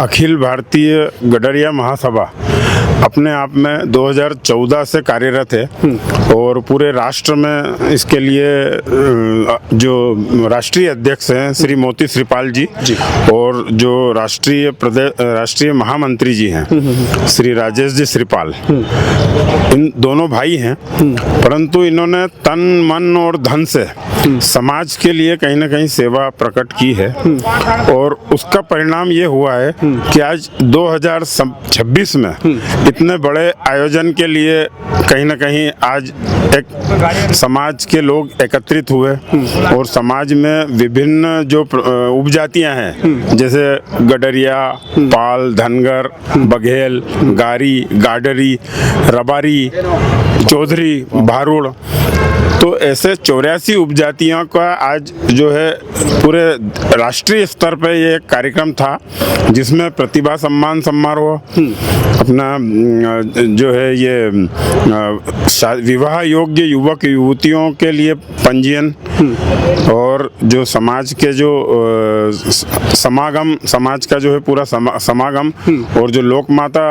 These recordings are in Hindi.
अखिल भारतीय गडरिया महासभा अपने आप में 2014 से कार्यरत है और पूरे राष्ट्र में इसके लिए जो राष्ट्रीय अध्यक्ष हैं श्री मोती श्रीपाल जी और जो राष्ट्रीय महामंत्री जी हैं श्री राजेश जी श्रीपाल, इन दोनों भाई हैं, परंतु इन्होंने तन मन और धन से समाज के लिए कहीं ना कहीं सेवा प्रकट की है और उसका परिणाम ये हुआ है कि आज 2026 में इतने बड़े आयोजन के लिए कहीं ना कहीं आज एक समाज के लोग एकत्रित हुए और समाज में विभिन्न जो उपजातियां हैं जैसे गडरिया, पाल, धनगर, बघेल, गारी, गाडरी, रबारी, चौधरी, भारुड़, तो ऐसे 84 उपजातियों का आज जो है पूरे राष्ट्रीय स्तर पे ये कार्यक्रम था जिसमें प्रतिभा सम्मान समारोह, अपना जो है ये विवाह योग्य युवक युवतियों के लिए पंजीयन और जो समाज के जो समागम, समाज का जो है पूरा समागम और जो लोक माता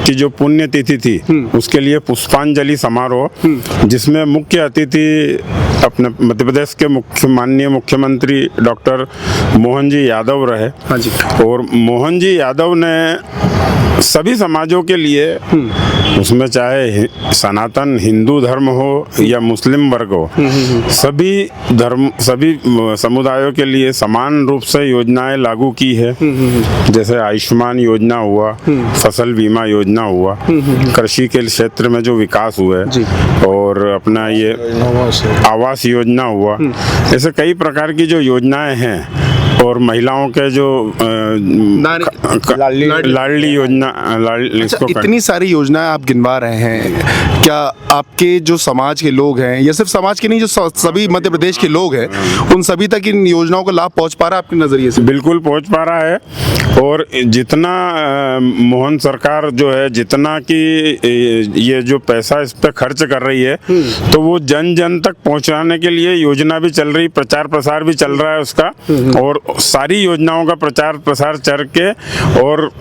की जो पुण्य तिथि थी उसके लिए पुष्पांजलि समारोह जिसमें मुख्य अतिथि अपने मध्य प्रदेश के माननीय मुख्यमंत्री डॉक्टर मोहन जी यादव रहे। हाँ जी। और मोहन जी यादव ने सभी समाजों के लिए, उसमें चाहे सनातन हिंदू धर्म हो या मुस्लिम वर्ग हो, सभी धर्म सभी समुदायों के लिए समान रूप से योजनाएं लागू की है। जैसे आयुष्मान योजना हुआ, फसल बीमा योजना हुआ, कृषि के क्षेत्र में जो विकास हुआ है और अपना ये आवास योजना हुआ, ऐसे कई प्रकार की जो योजनाएं हैं और महिलाओं के जो लाडली योजना अच्छा, इतनी सारी योजनाएं आप गिनवा रहे हैं, क्या आपके जो समाज के लोग हैं या सिर्फ समाज के नहीं, जो सभी मध्य प्रदेश के लोग हैं, उन सभी तक इन योजनाओं का लाभ पहुंच पा रहा है आपके नजरिए से? बिल्कुल पहुंच पा रहा है और जितना मोहन सरकार जो है जितना कि ये जो पैसा इस पे खर्च कर रही है तो वो जन जन तक पहुंचाने के लिए योजना भी चल रही, प्रचार प्रसार भी चल रहा है उसका, और सारी योजनाओं का प्रचार प्रसार करके और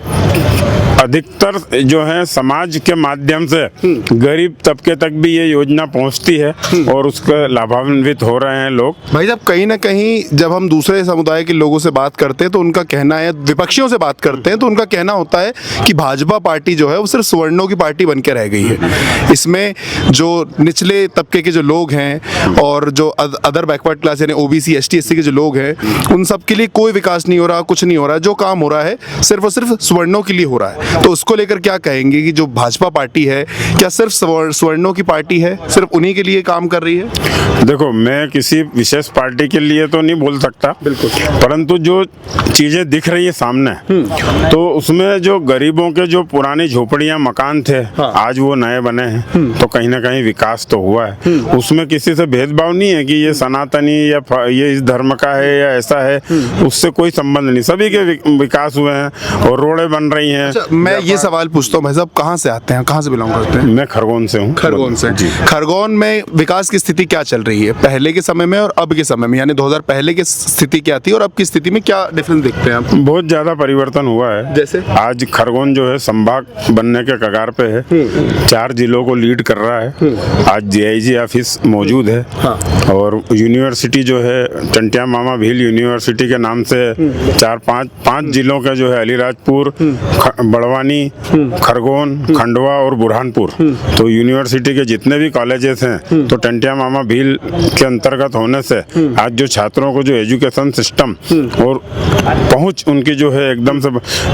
अधिकतर जो है समाज के माध्यम से गरीब तबके तक भी ये योजना पहुंचती है और उसका लाभान्वित हो रहे हैं लोग। भाई साहब, कहीं ना कहीं जब हम दूसरे समुदाय के लोगों से बात करते हैं तो उनका कहना है, विपक्षियों से बात करते हैं तो उनका कहना होता है कि भाजपा पार्टी जो है वो सिर्फ सवर्णों की पार्टी बन के रह गई है। इसमें जो निचले तबके के जो लोग हैं और जो अदर बैकवर्ड क्लास यानी ओबीसी एसटी एससी के जो लोग हैं उन सब के लिए कोई विकास नहीं हो रहा, कुछ नहीं हो रहा, जो काम हो रहा है सिर्फ और सिर्फ सवर्णों के लिए हो रहा है। तो उसको लेकर क्या कहेंगे कि जो भाजपा पार्टी है क्या सिर्फ सवर्णों की पार्टी है, सिर्फ उन्हीं के लिए काम कर रही है? देखो, मैं किसी विशेष पार्टी के लिए तो नहीं बोल सकता, बिल्कुल, परंतु जो चीजें दिख रही है सामने तो उसमें जो गरीबों के जो पुरानी झोपड़ियां मकान थे आज वो नए बने हैं तो कहीं ना कहीं विकास तो हुआ है। उसमें किसी से भेदभाव नहीं है कि ये सनातनी या ये इस धर्म का है या ऐसा है, उससे कोई संबंध नहीं, सभी के विकास हुए हैं और रोडें बन रही हैं। अच्छा, मैं ये सवाल पूछता हूँ भाई साहब, कहाँ से आते हैं, कहाँ से बिलोंग करते हैं? मैं खरगोन से हूँ। खरगोन से जी। खरगोन में विकास की स्थिति क्या चल रही है पहले के समय में और अब के समय में, यानी 2000 पहले की स्थिति क्या थी और अब की स्थिति में क्या डिफरेंस देखते हैं आप? बहुत ज्यादा परिवर्तन हुआ है। जैसे आज खरगोन जो है संभाग बनने के कगार पे है, 4 जिलों को लीड कर रहा है। आज डीआईजी ऑफिस मौजूद है और यूनिवर्सिटी जो है टंटिया मामा भील यूनिवर्सिटी के नाम से 4-5 जिलों का जो है अलीराजपुर, बड़वानी, खरगोन, खंडवा और बुरहानपुर, तो यूनिवर्सिटी के जितने भी कॉलेजेस हैं तो टंटिया मामा भील के अंतर्गत होने से आज जो छात्रों को जो एजुकेशन सिस्टम और पहुंच उनकी जो है एकदम से,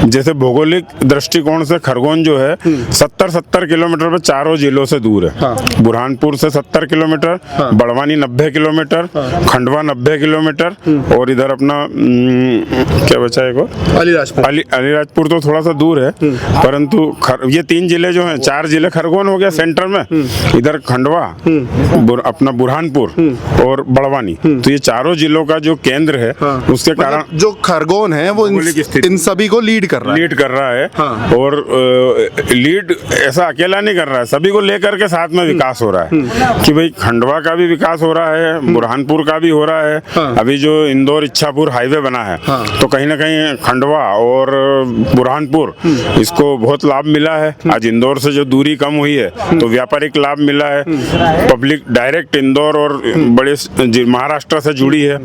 जैसे भौगोलिक दृष्टिकोण से खरगोन जो है 70 किलोमीटर पर चारों जिलों से दूर है। बुरहानपुर से 70 kilometre, Barwani 90 kilometre, Khandwa 90 kilometre और इधर अपना क्या बचा है को अलीराजपुर तो थोड़ा सा दूर है, परंतु ये 3 जिले जो हैं, 4 जिले खरगोन हो गया सेंटर में, इधर खंडवा, अपना बुरहानपुर और बड़वानी, तो ये चारों जिलों का जो केंद्र है उसके कारण जो खरगोन है वो इन सभी को लीड कर रहा है और लीड ऐसा अकेला नहीं कर रहा है, सभी को लेकर के साथ में विकास हो रहा है कि भाई खंडवा का भी विकास हो रहा है, बुरहानपुर का भी हो रहा है, अभी जो इंदौर इच्छापुर हाईवे बना है, हाँ। तो कहीं ना कहीं खंडवा और बुरहानपुर इसको बहुत लाभ मिला है। आज इंदौर से जो दूरी कम हुई है तो व्यापारिक लाभ मिला है। पब्लिक डायरेक्ट इंदौर और बड़े महाराष्ट्र से जुड़ी है।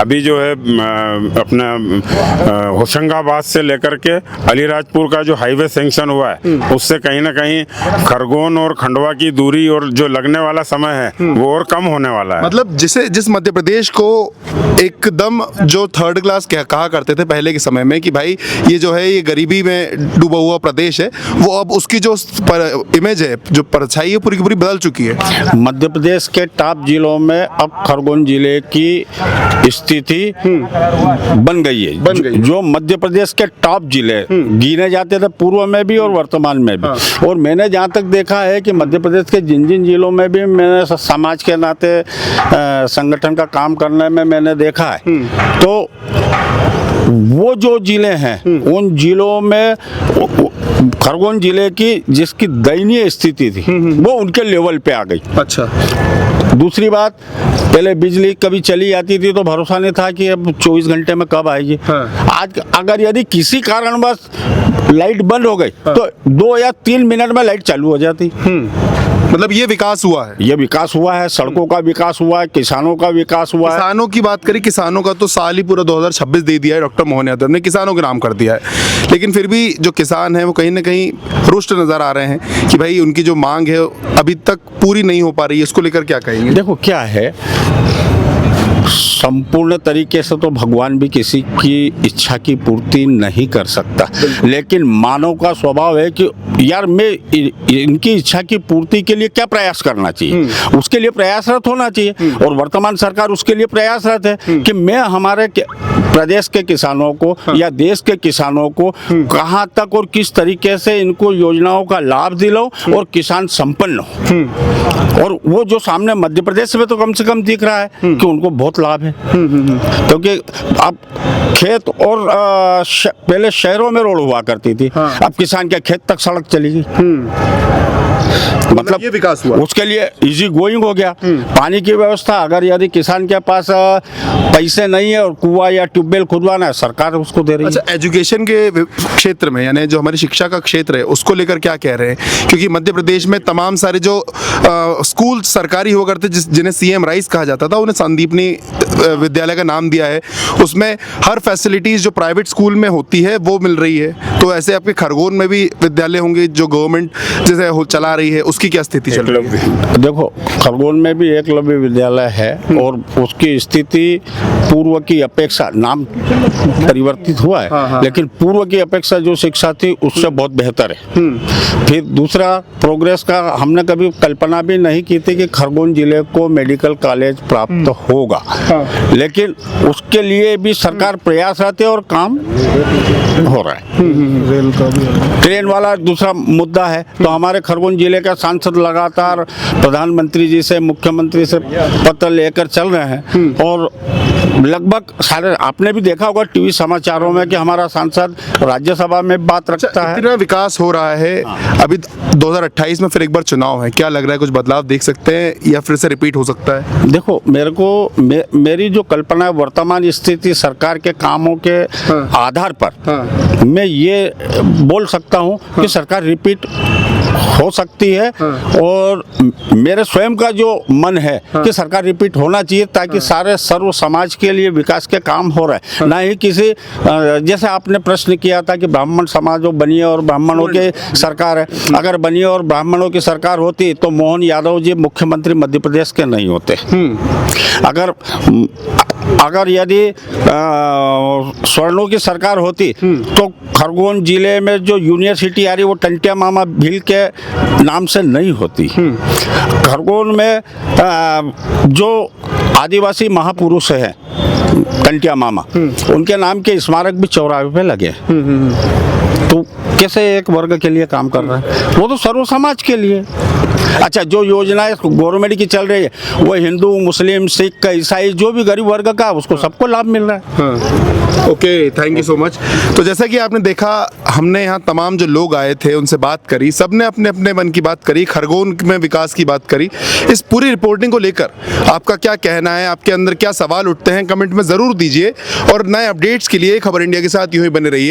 अभी जो है अपना होशंगाबाद से लेकर के अलीराजपुर का जो हाईवे सैंक्शन हुआ है उससे कहीं ना कहीं खरगोन और खंडवा की दूरी और जो लगने वाला समय है वो और कम होने वाला है। मतलब जिस मध्य प्रदेश को एकदम जो थर्ड क्लास कहा करते थे पहले के समय में कि भाई ये जो है ये गरीबी में डूबा हुआ प्रदेश है, वो अब उसकी जो इमेज है, जो परछाई है, पूरी की पूरी बदल चुकी है। मध्य प्रदेश के टॉप जिलों में अब खरगोन जिले की स्थिति बन गई है। जो मध्य प्रदेश के टॉप जिले गिने जाते थे पूर्व में भी और वर्तमान में भी। और मैंने जहाँ तक देखा है कि मध्य प्रदेश के जिन जिन जिलों में भी मैंने समाज के नाते संगठन का काम करने में मैंने देखा है, तो वो जो जिले हैं उन जिलों में खरगोन जिले की जिसकी दयनीय स्थिति थी वो उनके लेवल पे आ गई। अच्छा। दूसरी बात, पहले बिजली कभी चली जाती थी तो भरोसा नहीं था कि अब 24 घंटे में कब आएगी। हाँ। आज अगर यदि किसी कारणवश लाइट बंद हो गई तो 2 या 3 मिनट में लाइट चालू हो जाती। मतलब ये विकास हुआ है। ये विकास हुआ है, सड़कों का विकास हुआ है, किसानों का विकास हुआ है। किसानों की बात करें, किसानों का तो साल ही पूरा 2026 दे दिया है डॉक्टर मोहन यादव ने, किसानों के नाम कर दिया है। लेकिन फिर भी जो किसान हैं वो कहीं ना कहीं रुष्ट नजर आ रहे हैं कि भाई उनकी जो मांग है अभी तक पूरी नहीं हो पा रही है। इसको लेकर क्या कहेंगे? देखो क्या है, संपूर्ण तरीके से तो भगवान भी किसी की इच्छा की पूर्ति नहीं कर सकता, लेकिन मानव का स्वभाव है कि यार मैं इनकी इच्छा की पूर्ति के लिए क्या प्रयास करना चाहिए, उसके लिए प्रयासरत होना चाहिए। और वर्तमान सरकार उसके लिए प्रयासरत है कि मैं हमारे प्रदेश के किसानों को या देश के किसानों को कहाँ तक और किस तरीके से इनको योजनाओं का लाभ दिलाऊं और किसान संपन्न हो। और वो जो सामने मध्य प्रदेश में तो कम से कम दिख रहा है कि उनको बहुत लाभ है, क्योंकि अब खेत और पहले शहरों में रोड हुआ करती थी, अब किसान के खेत तक सड़क चली गई। मतलब ये विकास हुआ, उसके लिए इजी गोइंग हो गया। पानी की व्यवस्था, अगर यदि किसान के पास पैसे नहीं है और कुआं या ट्यूबवेल खुदवाना है, सरकार उसको दे रही है। अच्छा, एजुकेशन के क्षेत्र में यानी जो हमारी शिक्षा का क्षेत्र है उसको लेकर क्या कह रहे हैं? क्योंकि मध्य प्रदेश में तमाम सारे जो स्कूल सरकारी हुआ करते जिन्हें सीएम राइस कहा जाता था, उन्हें संदीपनी विद्यालय का नाम दिया है। उसमें हर फैसिलिटीज जो प्राइवेट स्कूल में होती है वो मिल रही है। तो ऐसे आपके खरगोन में भी विद्यालय होंगे जो गवर्नमेंट जैसे चला रही है, उसकी क्या स्थिति चल रही है? देखो, खरगोन में भी एकलव्य विद्यालय है और उसकी स्थिति पूर्व की अपेक्षा, नाम परिवर्तित हुआ है, हाँ। लेकिन पूर्व की अपेक्षा जो शिक्षा थी उससे बहुत बेहतर है। फिर दूसरा, प्रोग्रेस का हमने कभी कल्पना भी नहीं की थी कि खरगोन जिले को मेडिकल कॉलेज प्राप्त होगा, लेकिन उसके लिए भी सरकार प्रयासरत है और काम हो रहा है। ट्रेन वाला दूसरा मुद्दा है, तो हमारे खरगोन जिले का सांसद लगातार प्रधानमंत्री जी से, मुख्यमंत्री से पत्र लेकर चल रहे हैं और लगभग सारे, आपने भी देखा होगा टीवी समाचारों में कि हमारा सांसद राज्यसभा में बात रखता है। इतना विकास हो रहा है, अभी 2028 में फिर एक बार चुनाव है, क्या लग रहा है कुछ बदलाव देख सकते हैं या फिर से रिपीट हो सकता है? देखो, मेरी जो कल्पना है, वर्तमान स्थिति सरकार के कामों के आधार पर मैं ये बोल सकता हूँ कि सरकार रिपीट हो सकती है। और मेरे स्वयं का जो मन है कि सरकार रिपीट होना चाहिए, ताकि सारे सर्व समाज के लिए विकास के काम हो रहे हैं, ना ही किसी जैसे आपने प्रश्न किया था कि ब्राह्मण समाज बनिए और ब्राह्मणों की सरकार है। अगर बनिए और ब्राह्मणों की सरकार होती तो मोहन यादव जी मुख्यमंत्री मध्य प्रदेश के नहीं होते। अगर यदि स्वर्णों की सरकार होती तो खरगोन जिले में जो यूनिवर्सिटी आ रही वो टंटिया मामा भील के नाम से नहीं होती। खरगोन में जो आदिवासी महापुरुष हैं टंटिया मामा, उनके नाम के स्मारक भी चौराहे पे लगे। तो कैसे एक वर्ग के लिए काम कर रहा है? वो तो सर्व समाज के लिए। अच्छा, जो योजनाएं गवर्नमेंट की चल रही है वो हिंदू, मुस्लिम, सिख, ईसाई, जो भी गरीब वर्ग का, उसको सबको लाभ मिल रहा है। Okay, thank you so much. तो जैसा कि आपने देखा, हमने यहाँ तमाम जो लोग आए थे उनसे बात करी, सबने अपने अपने मन की बात करी, खरगोन में विकास की बात करी। इस पूरी रिपोर्टिंग को लेकर आपका क्या कहना है, आपके अंदर क्या सवाल उठते हैं, कमेंट में ज़रूर दीजिए। और नए अपडेट्स के लिए खबर इंडिया के साथ यूं ही बने रहिए।